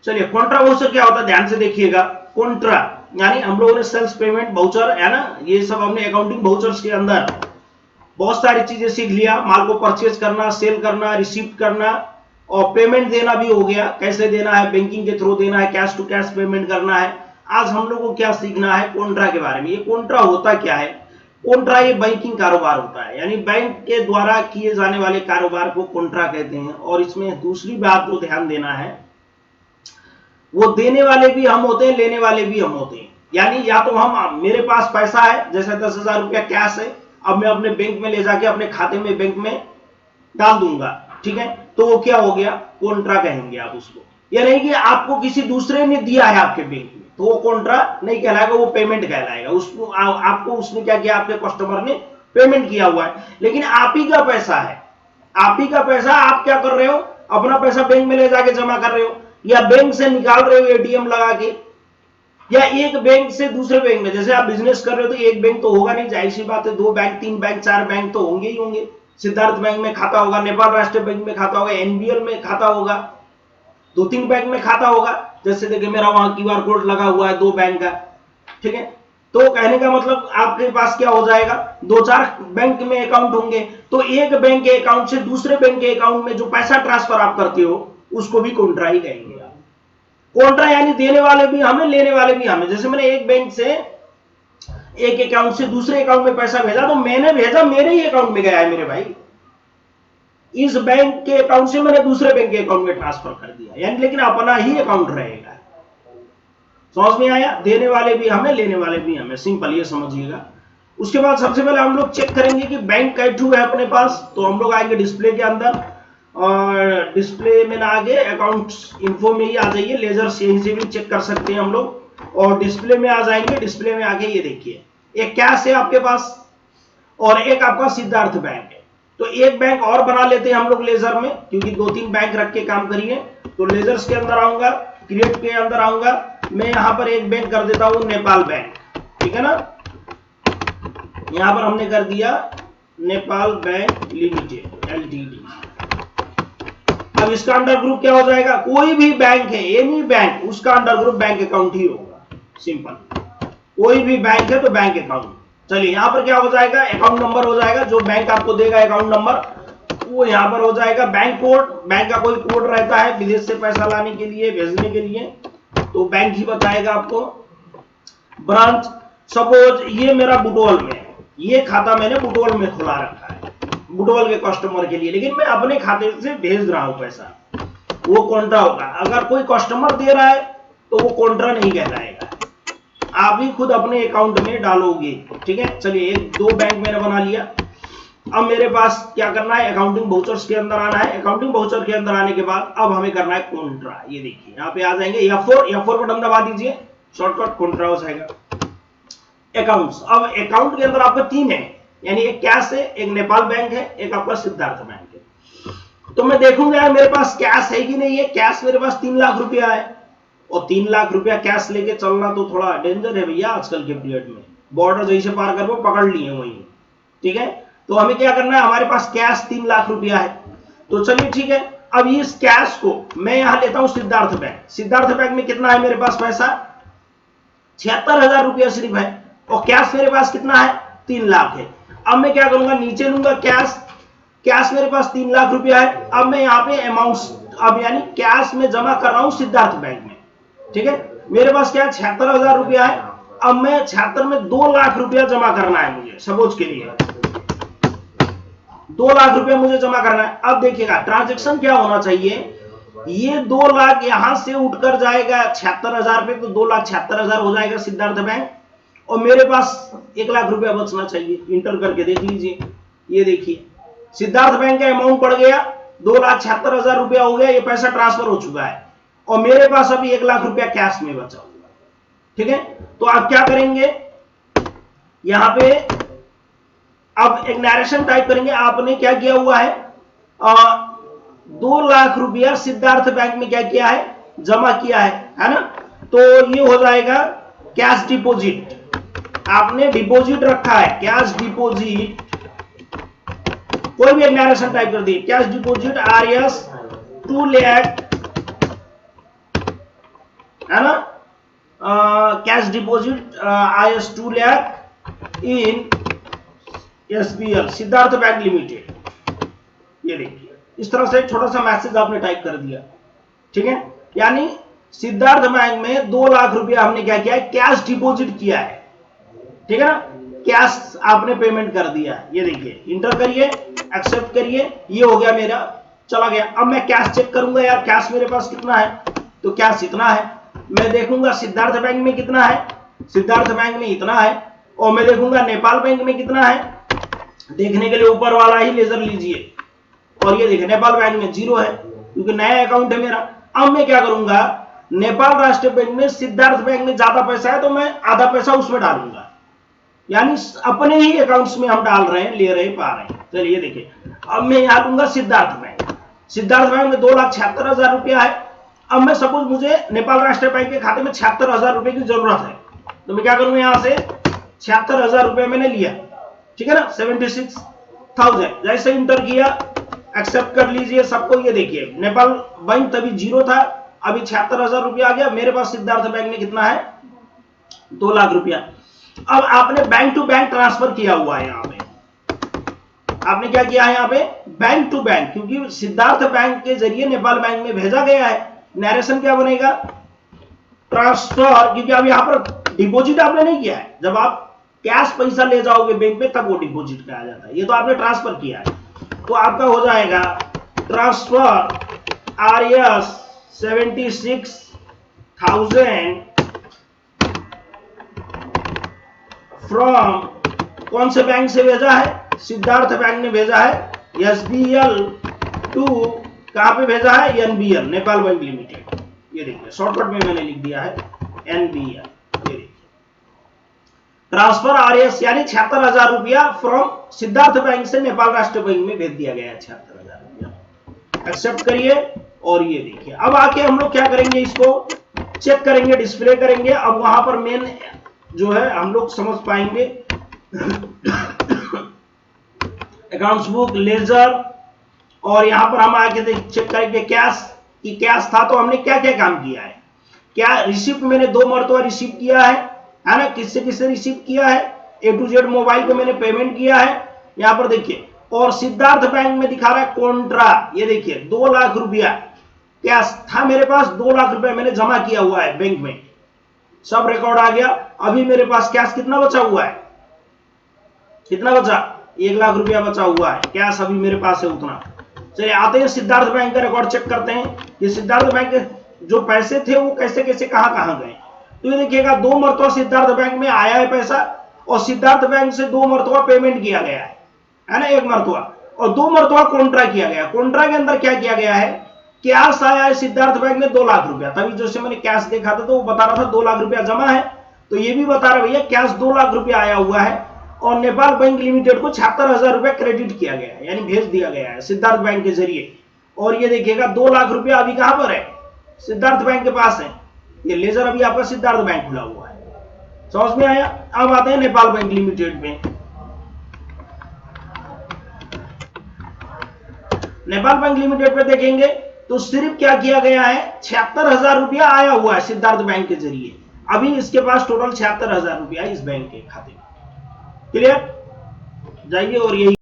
चलिए Contra voucher क्या होता है, ध्यान से देखिएगा। कॉन्ट्रा यानी हम लोगों ने सेल्स पेमेंट वाउचर है ना, ये सब हमने अकाउंटिंग वाउचर्स के अंदर बहुत सारी चीजें सीख लिया। माल को परचेज करना, सेल करना, रिसीव करना और पेमेंट देना भी हो गया, कैसे देना है, बैंकिंग के थ्रू देना है, कैश टू कैश पेमेंट करना है। आज हम लोग को क्या सीखना है, कॉन्ट्रा के बारे में। ये कॉन्ट्रा होता क्या है? कॉन्ट्रा ये बैंकिंग कारोबार होता है, यानी बैंक के द्वारा किए जाने वाले कारोबार को कॉन्ट्रा कहते हैं। और इसमें दूसरी बात जो ध्यान देना है, वो देने वाले भी हम होते हैं, लेने वाले भी हम होते हैं। यानी या तो हम, मेरे पास पैसा है, जैसे 10,000 रुपया कैश है, अब मैं अपने बैंक में ले जाके अपने खाते में बैंक में डाल दूंगा, ठीक है, तो वो क्या हो गया, कॉन्ट्रा कहेंगे आप उसको। या नहीं कि आपको किसी दूसरे ने दिया है आपके बैंक में, तो वो कॉन्ट्रा नहीं कहलाएगा, वो पेमेंट कहलाएगा। उसको आपको उसने क्या किया, आपके कस्टमर ने पेमेंट किया हुआ है, लेकिन आप ही का पैसा है, आप ही का पैसा। आप क्या कर रहे हो, अपना पैसा बैंक में ले जाके जमा कर रहे हो, या बैंक से निकाल रहे हो एटीएम लगा के, या एक बैंक से दूसरे बैंक में। जैसे आप बिजनेस कर रहे हो तो एक बैंक तो होगा नहीं, जाहिर सी बात है, 2 बैंक, 3 बैंक, 4 बैंक तो होंगे ही होंगे। सिद्धार्थ बैंक में खाता होगा, नेपाल राष्ट्रीय बैंक में खाता होगा, एनबीएल में खाता होगा, 2-3 बैंक में खाता होगा। जैसे देखिए मेरा वहां क्यूआर कोड लगा हुआ है 2 बैंक का, ठीक है। तो कहने का मतलब आपके पास क्या हो जाएगा, 2-4 बैंक में अकाउंट होंगे, तो एक बैंक के अकाउंट से दूसरे बैंक के अकाउंट में जो पैसा ट्रांसफर आप करते हो उसको भी कॉन्ट्रा ही कहेंगे। कॉन्ट्रा यानी देने वाले भी हमें, लेने वाले भी हमें। जैसे मैंने एक बैंक से, एक अकाउंट से दूसरे अकाउंट में पैसा भेजा, तो मैंने भेजा, मेरे ही अकाउंट में गया है मेरे भाई। इस बैंक के अकाउंट से मैंने दूसरे बैंक के अकाउंट में ट्रांसफर कर दिया, यानी लेकिन अपना ही अकाउंट रहेगा। समझ में आया? देने वाले भी हमें, लेने वाले भी हमें, सिंपल ये समझिएगा। उसके बाद सबसे पहले हम लोग चेक करेंगे कि बैंक कैटू है अपने पास, तो हम लोग आएंगे डिस्प्ले के अंदर, और डिस्प्ले में ना आगे अकाउंट्स इन्फो में ही आ जाइए, लेजर से यहीं से भी चेक कर सकते हैं हम लोग, और डिस्प्ले में आ जाएंगे। डिस्प्ले में आके ये देखिए, एक कैश है आपके पास और एक आपका सिद्धार्थ बैंक है। तो एक बैंक और बना लेते हैं हम लोग लेजर में, क्योंकि 2-3 बैंक रख के काम करिए। तो लेजर्स के अंदर आऊंगा, क्रिएट के अंदर आऊंगा, मैं यहां पर एक बैंक कर देता हूं नेपाल बैंक, ठीक है ना। यहां पर हमने कर दिया नेपाल बैंक लिमिटेड एलटीडी। अब इसका अंडर ग्रुप क्या हो जाएगा, कोई भी बैंक है, एनी बैंक, उसका अंडर ग्रुप बैंक अकाउंट ही होगा, सिंपल। कोई भी बैंक है तो बैंक अकाउंट। चलिए यहां पर क्या हो जाएगा, अकाउंट नंबर हो जाएगा, जो बैंक आपको देगा अकाउंट नंबर वो यहां पर हो जाएगा। बैंक कोड, बैंक का कोई कोड रहता है विदेश से पैसा लाने के लिए, भेजने के लिए, तो बैंक ही बताएगा आपको। ब्रांच, सपोज ये मेरा बुटवल में है, ये खाता मैंने बुटवल में खुला रखा है बुटवल के कस्टमर के लिए, लेकिन मैं अपने खाते से भेज रहा हूं पैसा, वो कॉन्ट्रा होगा। अगर कोई कस्टमर दे रहा है तो वो कॉन्ट्रा नहीं कहलाएगा, आप ही खुद अपने अकाउंट में डालोगे, ठीक है। चलिए 1-2 बैंक मैंने बना लिया। अब मेरे पास क्या करना है, अकाउंटिंग वाउचर्स के अंदर आना है। अकाउंटिंग वाउचर के अंदर आने के बाद अब हमें करना है कॉन्ट्रा। ये देखिए यहाँ पे आ जाएंगे, F4 बटन दबा दीजिए, शॉर्टकट कॉन्ट्रा हो जाएगा। अकाउंट्स, अब अकाउंट के अंदर आपका 3 है, यानी एक कैश है, एक नेपाल बैंक है, एक आपका सिद्धार्थ बैंक है। तो मैं देखूंगा मेरे पास कैश है कि नहीं है। कैश मेरे पास 3 लाख रुपया है, और 3 लाख रुपया कैश लेके चलना तो थोड़ा डेंजर है भैया आजकल के पीरियड में। बॉर्डर जैसे पार कर वो पकड़ लिए वही, ठीक है। तो हमें क्या करना है, हमारे पास कैश 3 लाख रुपया है, तो चलिए ठीक है। अब इस कैश को मैं यहां लेता हूं सिद्धार्थ बैंक। सिद्धार्थ बैंक में कितना है मेरे पास पैसा, 76,000 रुपया सिर्फ है, और कैश मेरे पास कितना है, 3 लाख है। अब मैं क्या करूंगा, नीचे लूंगा कैश, कैश मेरे पास 3 लाख रुपया है। अब मैं यहाँ पे अमाउंट, अब यानी कैश में जमा कर रहा हूं सिद्धार्थ बैंक में, ठीक है। मेरे पास क्या है, 76,000 रुपया है। अब मैं 76 में 2 लाख रुपया जमा करना है मुझे, सपोज के लिए 2 लाख रुपया मुझे जमा करना है। अब देखिएगा ट्रांजेक्शन क्या होना चाहिए, ये 2 लाख यहां से उठकर जाएगा 76,000 पे, तो 2,76,000 हो जाएगा सिद्धार्थ बैंक, और मेरे पास 1 लाख रुपया बचना चाहिए। इंटर करके देख लीजिए, ये देखिए सिद्धार्थ बैंक का अमाउंट पड़ गया 2,76,000 रुपया हो गया, ये पैसा ट्रांसफर हो चुका है, और मेरे पास अभी 1 लाख रुपया कैश में बचा हुआ, ठीक है। तो आप क्या करेंगे, यहां पे अब एक नरेशन टाइप करेंगे। आपने क्या किया हुआ है, 2 लाख रुपया सिद्धार्थ बैंक में क्या किया है, जमा किया है ना। तो ये हो जाएगा कैश डिपॉजिट, आपने डिपॉजिट रखा है, कैश डिपॉजिट, कोई भी एक नरेशन टाइप कर दिए, कैश डिपॉजिट RS 2 लाख है ना, cash deposit IS 2 lakh in SBL Siddharth bank limited. ये देखिए इस तरह से छोटा सा मैसेज आपने टाइप कर दिया, ठीक है। यानी सिद्धार्थ बैंक में 2 लाख रुपया हमने क्या किया है, कैश डिपॉजिट किया है, ठीक है ना, कैश आपने पेमेंट कर दिया। ये देखिए इंटर करिए, एक्सेप्ट करिए, ये हो गया मेरा, चला गया। अब मैं कैश चेक करूंगा यार, कैश मेरे पास कितना है, तो कैश इतना है। मैं देखूंगा सिद्धार्थ बैंक में कितना है, सिद्धार्थ बैंक में इतना है। और मैं देखूंगा नेपाल बैंक में कितना है, देखने के लिए ऊपर वाला ही लेजर लीजिए। और ये देखिए नेपाल बैंक में 0 है क्योंकि नया अकाउंट है मेरा। अब मैं क्या करूंगा, नेपाल राष्ट्रीय बैंक में सिद्धार्थ बैंक में ज्यादा पैसा है तो मैं आधा पैसा उसमें डालूंगा, यानी अपने ही अकाउंट्स में हम डाल रहे हैं, ले रहे पा रहे हैं। चलिए देखिए अब मैं यहां लूंगा सिद्धार्थ बैंक। सिद्धार्थ बैंक में 2,76,000 रुपया है। अब मैं सपोज मुझे नेपाल राष्ट्रीय बैंक के खाते में 76,000 रुपए की जरूरत है, तो मैं क्या करूंगा, यहां से 76,000 रुपए मैंने लिया, ठीक है ना, 76,000 जैसे इंटर किया, एक्सेप्ट कर लीजिए सबको। ये देखिए नेपाल बैंक तभी 0 था, अभी 76,000 रुपया आ गया मेरे पास। सिद्धार्थ बैंक में कितना है, 2 लाख रुपया। अब आपने बैंक टू बैंक ट्रांसफर किया हुआ है, यहां पे आपने क्या किया है, यहां पे बैंक टू बैंक, क्योंकि सिद्धार्थ बैंक के जरिए नेपाल बैंक में भेजा गया है। नरेशन क्या बनेगा, ट्रांसफर, क्योंकि अब यहां पर डिपॉजिट आपने नहीं किया है। जब आप कैश पैसा ले जाओगे बैंक में तब वो डिपॉजिट कहा जाता है, ये तो आपने ट्रांसफर किया है। तो आपका हो जाएगा ट्रांसफर RS 76,000 फ्रॉम, कौन से बैंक से भेजा है, सिद्धार्थ बैंक ने भेजा है, SBL टू कहां पे भेजा है, NBL नेपाल बैंक लिमिटेड। ये देखिए शॉर्टकट में मैंने लिख दिया है NBL। ये देखिए ट्रांसफर RS यानी 76,000 रुपया फ्रॉम सिद्धार्थ बैंक से नेपाल राष्ट्रीय बैंक में भेज दिया गया है, 76,000 रुपया। एक्सेप्ट करिए और ये देखिए अब आके हम लोग क्या करेंगे, इसको चेक करेंगे, डिस्प्ले करेंगे। अब वहां पर मेन जो है हम लोग समझ पाएंगे अकाउंट्स बुक, लेजर, और यहां पर हम आके चेक करेंगे कैश कि कैश था तो हमने क्या क्या काम किया है। क्या रिसिप्ट मैंने 2 मरतबा रिसीव किया है ना, किससे किससे रिसीव किया है, A to Z मोबाइल को मैंने पेमेंट किया है, यहां पर देखिए। और सिद्धार्थ बैंक में दिखा रहा है कॉन्ट्रा, ये देखिए 2 लाख रुपया कैश था मेरे पास, 2 लाख रुपया मैंने जमा किया हुआ है बैंक में, सब रिकॉर्ड आ गया। अभी मेरे पास कैश कितना बचा हुआ है, कितना बचा, 1 लाख रुपया बचा हुआ है कैश अभी मेरे पास है उतना। चलिए आते हैं सिद्धार्थ बैंक का रिकॉर्ड चेक करते हैं कि सिद्धार्थ बैंक के जो पैसे थे वो कैसे कैसे कहां कहां गए। तो ये देखिएगा 2 मरतबा सिद्धार्थ बैंक में आया है पैसा, और सिद्धार्थ बैंक से 2 मरतबा पेमेंट किया गया है ना, 1 मरतबा, और 2 मरतबा कॉन्ट्रा किया गया। कॉन्ट्रा के अंदर क्या किया गया है, कैश आया है सिद्धार्थ बैंक में 2 लाख रुपया, तभी जैसे मैंने कैश देखा था तो वो बता रहा था 2 लाख रुपया जमा है, तो ये भी बता रहा भैया कैश 2 लाख रुपया आया हुआ है, और नेपाल बैंक लिमिटेड को 76,000 रुपया क्रेडिट किया गया है, यानी भेज दिया गया है सिद्धार्थ बैंक के जरिए। और ये देखिएगा 2 लाख रुपया अभी कहां पर है, सिद्धार्थ बैंक के पास है। ये लेजर अभी आपका सिद्धार्थ बैंक खुला हुआ है, समझ में आया। अब आते हैं नेपाल बैंक लिमिटेड में। नेपाल बैंक लिमिटेड पे देखेंगे तो सिर्फ क्या किया गया है, 76,000 रुपया आया हुआ है सिद्धार्थ बैंक के जरिए। अभी इसके पास टोटल 76,000 रुपया इस बैंक के खाते में। क्लियर, जाइए और यही